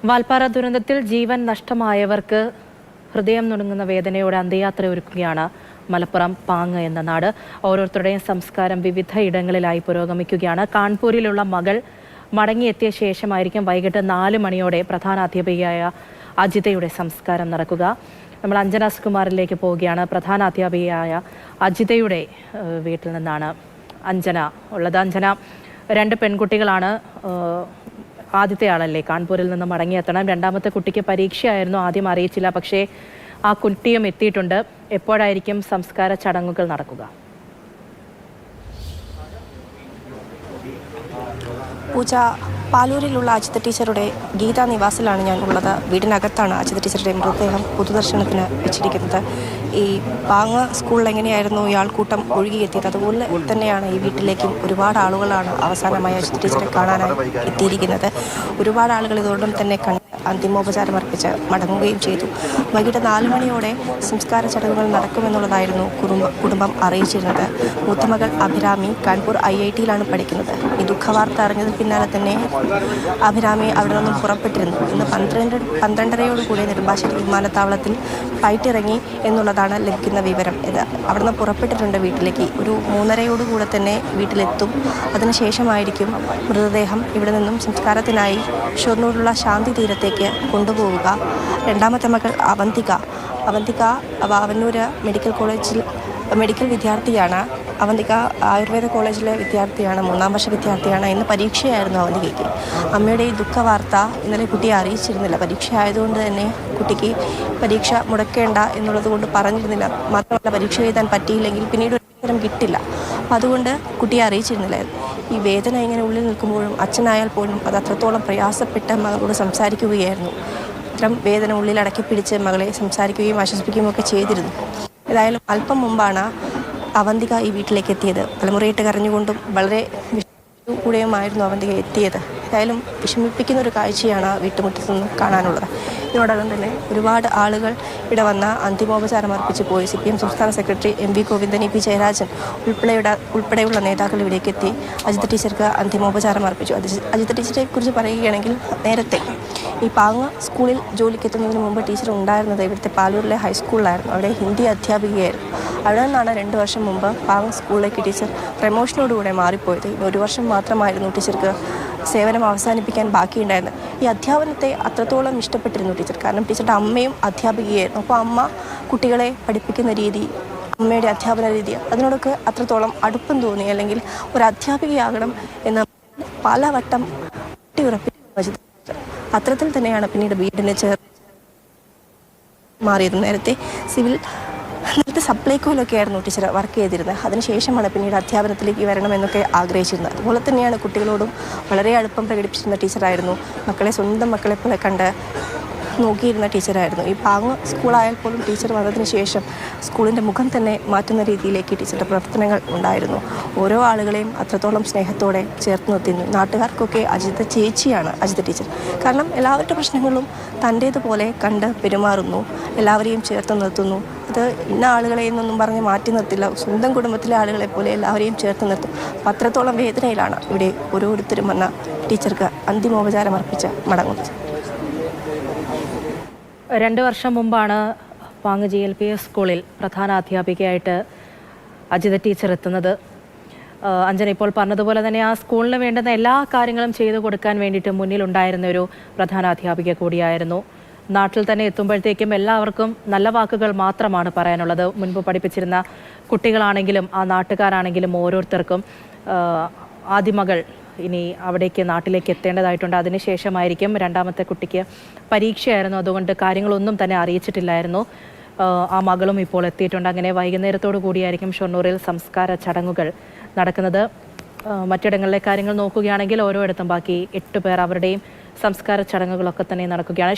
വാൽപ്പാറ ദുരന്തത്തിൽ ജീവൻ നഷ്ടമായവർക്ക് ഹൃദയം നുണങ്ങുന്ന വേദനയോടെ അന്ത്യയാത്ര ഒരുക്കുകയാണ് മലപ്പുറം പാങ്ങ് എന്ന നാട്. ഓരോരുത്തരുടെയും സംസ്കാരം വിവിധ ഇടങ്ങളിലായി പുരോഗമിക്കുകയാണ്. കാൺപൂരിലുള്ള മകൾ മടങ്ങിയെത്തിയ ശേഷമായിരിക്കും വൈകിട്ട് 4 മണിയോടെ പ്രധാന അധ്യാപികയായ അജിതയുടെ സംസ്കാരം നടക്കുക. നമ്മൾ അഞ്ജന സുകുമാറിലേക്ക് പോവുകയാണ്. പ്രധാന അധ്യാപികയായ അജിതയുടെ വീട്ടിൽ നിന്നാണ് അഞ്ജന ഉള്ളത്. അഞ്ജന, 2 പെൺകുട്ടികളാണ്. ആദ്യത്തെ ആളല്ലേ കാൺപൂരിൽ നിന്ന് മടങ്ങിയെത്തണം. രണ്ടാമത്തെ കുട്ടിക്ക് പരീക്ഷയായിരുന്നു, ആദ്യം അറിയിച്ചില്ല. പക്ഷേ ആ കുട്ടിയും എത്തിയിട്ടുണ്ട്. എപ്പോഴായിരിക്കും സംസ്കാര ചടങ്ങുകൾ നടക്കുക? പൂജ, പാലൂരിലുള്ള അജിത ടീച്ചറുടെ ഗീതാ നിവാസിലാണ് ഞാൻ ഉള്ളത്. വീടിനകത്താണ് അജിത ടീച്ചറുടെ മൃതദേഹം പൊതുദർശനത്തിന് വെച്ചിരിക്കുന്നത്. ഈ പാങ്ങ് സ്കൂളിൽ എങ്ങനെയായിരുന്നു ഈ ആൾക്കൂട്ടം ഒഴുകിയെത്തിയത്, അതുപോലെ തന്നെയാണ് ഈ വീട്ടിലേക്കും ഒരുപാട് ആളുകളാണ് അവസാനമായി അജിത ടീച്ചറെ കാണാനായി എത്തിയിരിക്കുന്നത്. ഒരുപാട് ആളുകൾ ഇതോടൊപ്പം തന്നെ അന്തിമോപചാരം അർപ്പിച്ച് മടങ്ങുകയും ചെയ്തു. വൈകിട്ട് 4 മണിയോടെ സംസ്കാര ചടങ്ങുകൾ നടക്കുമെന്നുള്ളതായിരുന്നു കുടുംബം അറിയിച്ചിരുന്നത്. മൂത്തമകൾ അഭിരാമി കാൺപൂർ IIT-യിലാണ് പഠിക്കുന്നത്. ഈ ദുഃഖവാർത്ത അറിഞ്ഞതിന് പിന്നാലെ തന്നെ അഭിരാമി അവിടെ നിന്നും പുറപ്പെട്ടിരുന്നു. ഇന്ന് 12:30 നെടുമ്പാശ്ശേരി വിമാനത്താവളത്തിൽ ഫ്ലൈറ്റ് ഇറങ്ങി എന്നുള്ളതാണ് ലഭിക്കുന്ന വിവരം. അവിടെ നിന്ന് പുറപ്പെട്ടിട്ടുണ്ട്. വീട്ടിലേക്ക് ഒരു 3:30 തന്നെ വീട്ടിലെത്തും. അതിനുശേഷമായിരിക്കും മൃതദേഹം ഇവിടെ നിന്നും സംസ്കാരത്തിനായി ഷൊർണൂരിലുള്ള ശാന്തി തീരത്തേക്ക് കൊണ്ടുപോവുക. രണ്ടാമത്തെ മകൾ അവന്തിക വാവന്നൂര് മെഡിക്കൽ വിദ്യാർത്ഥിയാണ്. അവന്തിക ആയുർവേദ കോളേജിലെ വിദ്യാർത്ഥിയാണ്, 3ാം വർഷ വിദ്യാർത്ഥിയാണ്. ഇന്ന് പരീക്ഷയായിരുന്നു അവന്തികയ്ക്ക്. അമ്മയുടെ ഈ ദുഃഖവാർത്ത ഇന്നലെ കുട്ടിയെ അറിയിച്ചിരുന്നില്ല. പരീക്ഷ ആയതുകൊണ്ട് തന്നെ കുട്ടിക്ക് പരീക്ഷ മുടക്കേണ്ട എന്നുള്ളത് കൊണ്ട് പറഞ്ഞിരുന്നില്ല. മാത്രമല്ല, പരീക്ഷ എഴുതാൻ പറ്റിയില്ലെങ്കിൽ പിന്നീട് ഒരിക്കലും കിട്ടില്ല. അതുകൊണ്ട് കുട്ടിയെ അറിയിച്ചിരുന്നില്ലായിരുന്നു. ഈ വേദന ഇങ്ങനെ ഉള്ളിൽ നിൽക്കുമ്പോഴും അച്ഛനായാൽ പോലും അത് അത്രത്തോളം പ്രയാസപ്പെട്ട് മകളോട് സംസാരിക്കുകയായിരുന്നു. ഇത്തരം വേദന ഉള്ളിൽ അടക്കി പിടിച്ച് മകളെ സംസാരിക്കുകയും ആശ്വസിപ്പിക്കുകയും ഒക്കെ ചെയ്തിരുന്നു. ഏതായാലും അല്പം മുമ്പാണ് അവന്തിക ഈ വീട്ടിലേക്ക് എത്തിയത്. തലമുറയിട്ട് കരഞ്ഞുകൊണ്ടും വളരെ കൂടെയുമായിരുന്നു അവന്തിക എത്തിയത്. ഏതായാലും വിഷമിപ്പിക്കുന്ന ഒരു കാഴ്ചയാണ് വീട്ടുമുറ്റത്ത് നിന്ന് കാണാനുള്ളത്. ഇതിനോടകം തന്നെ ഒരുപാട് ആളുകൾ ഇവിടെ വന്ന അന്തിമോപചാരം അർപ്പിച്ച് പോയി. CPM സംസ്ഥാന secretary MV Govindan, EP Jayarajan ഉൾപ്പെടെയുള്ള നേതാക്കൾ ഇവിടേക്ക് എത്തി അജിത ടീച്ചർക്ക് അന്തിമോപചാരം അർപ്പിച്ചു. അജിത ടീച്ചറെ കുറിച്ച് പറയുകയാണെങ്കിൽ, നേരത്തെ ഈ പാങ്ങ് സ്കൂളിൽ ജോലിക്കെത്തുന്നതിന് മുമ്പ് ടീച്ചർ ഉണ്ടായിരുന്നത് ഇവിടുത്തെ പാലൂരിലെ ഹൈസ്കൂളിലായിരുന്നു. അവിടെ ഹിന്ദി അധ്യാപികയായിരുന്നു. അവിടെ നിന്നാണ് 2 വർഷം മുമ്പ് പാങ്ങ് സ്കൂളിലേക്ക് ടീച്ചർ പ്രമോഷനോടുകൂടെ മാറിപ്പോയത്. 1 വർഷം മാത്രമായിരുന്നു ടീച്ചർക്ക് സേവനം അവസാനിപ്പിക്കാൻ ബാക്കിയുണ്ടായിരുന്നത്. ഈ അധ്യാപനത്തെ അത്രത്തോളം ഇഷ്ടപ്പെട്ടിരുന്നു ടീച്ചർ. കാരണം ടീച്ചറുടെ അമ്മയും അധ്യാപികയായിരുന്നു. അപ്പോൾ അമ്മ കുട്ടികളെ പഠിപ്പിക്കുന്ന രീതി, അമ്മയുടെ അധ്യാപന രീതി, അതിനോടൊക്കെ അത്രത്തോളം അടുപ്പം തോന്നി. അല്ലെങ്കിൽ ഒരു അധ്യാപികയാകണം എന്ന് പലവട്ടം ഉറപ്പിച്ചു. അത്തരത്തിൽ തന്നെയാണ് പിന്നീട് വീടിന് ചേർന്ന് മാറിയത്. നേരത്തെ സപ്ലൈകോയിലൊക്കെ ആയിരുന്നു ടീച്ചർ വർക്ക് ചെയ്തിരുന്നത്. അതിനുശേഷമാണ് പിന്നീട് അധ്യാപനത്തിലേക്ക് വരണമെന്നൊക്കെ ആഗ്രഹിച്ചിരുന്നത്. അതുപോലെ തന്നെയാണ് കുട്ടികളോടും വളരെ അടുപ്പം പ്രകടിപ്പിച്ചിരുന്ന ടീച്ചറായിരുന്നു. മക്കളെ സ്വന്തം മക്കളെ പോലെ കണ്ട് നോക്കിയിരുന്ന ടീച്ചറായിരുന്നു. ഈ പാങ്ങ് സ്കൂളായാൽ പോലും ടീച്ചർ വന്നതിന് ശേഷം സ്കൂളിൻ്റെ മുഖം തന്നെ മാറ്റുന്ന രീതിയിലേക്ക് ടീച്ചറുടെ പ്രവർത്തനങ്ങൾ ഉണ്ടായിരുന്നു. ഓരോ ആളുകളെയും അത്രത്തോളം സ്നേഹത്തോടെ ചേർത്ത് നിർത്തുന്നു. നാട്ടുകാർക്കൊക്കെ അജിത ചേച്ചിയാണ് അജിത ടീച്ചർ. കാരണം എല്ലാവരുടെ പ്രശ്നങ്ങളും തൻ്റേതുപോലെ കണ്ട് പെരുമാറുന്നു, എല്ലാവരെയും ചേർത്ത് നിർത്തുന്നു. അത് ഇന്ന ആളുകളെ എന്നൊന്നും പറഞ്ഞ് മാറ്റി നിർത്തില്ല. സ്വന്തം കുടുംബത്തിലെ ആളുകളെ പോലെ എല്ലാവരെയും ചേർത്ത് നിർത്തും. അത്രത്തോളം വേദനയിലാണ് ഇവിടെ ഓരോരുത്തരും വന്ന ടീച്ചർക്ക് അന്തിമോപചാരം അർപ്പിച്ച് മടങ്ങുന്നത്. 2 വർഷം മുമ്പാണ് പാങ്ങ് GLPS സ്കൂളിൽ പ്രധാന അധ്യാപികയായിട്ട് അജിത ടീച്ചർ എത്തുന്നത്. അഞ്ജന ഇപ്പോൾ പറഞ്ഞതുപോലെ തന്നെ ആ സ്കൂളിന് വേണ്ടുന്ന എല്ലാ കാര്യങ്ങളും ചെയ്തു കൊടുക്കാൻ വേണ്ടിയിട്ട് മുന്നിലുണ്ടായിരുന്ന ഒരു പ്രധാന അധ്യാപിക കൂടിയായിരുന്നു. നാട്ടിൽ തന്നെ എത്തുമ്പോഴത്തേക്കും എല്ലാവർക്കും നല്ല വാക്കുകൾ മാത്രമാണ് പറയാനുള്ളത്. മുൻപ് പഠിപ്പിച്ചിരുന്ന കുട്ടികളാണെങ്കിലും ആ നാട്ടുകാരാണെങ്കിലും ഓരോരുത്തർക്കും ആദ്യമകൾ ഇനി അവിടേക്ക് നാട്ടിലേക്ക് എത്തേണ്ടതായിട്ടുണ്ട്. അതിനുശേഷമായിരിക്കും രണ്ടാമത്തെ കുട്ടിക്ക് പരീക്ഷയായിരുന്നു. അതുകൊണ്ട് കാര്യങ്ങളൊന്നും തന്നെ അറിയിച്ചിട്ടില്ലായിരുന്നു. ആ മകളും ഇപ്പോൾ എത്തിയിട്ടുണ്ട്. അങ്ങനെ വൈകുന്നേരത്തോടു കൂടിയായിരിക്കും ഷൊർണൂരിൽ സംസ്കാര ചടങ്ങുകൾ നടക്കുന്നത്. മറ്റിടങ്ങളിലെ കാര്യങ്ങൾ നോക്കുകയാണെങ്കിൽ ഓരോയിടത്തും ബാക്കി 8 പേർ അവരുടെയും സംസ്കാര ചടങ്ങുകളൊക്കെ തന്നെ നടക്കുകയാണ്.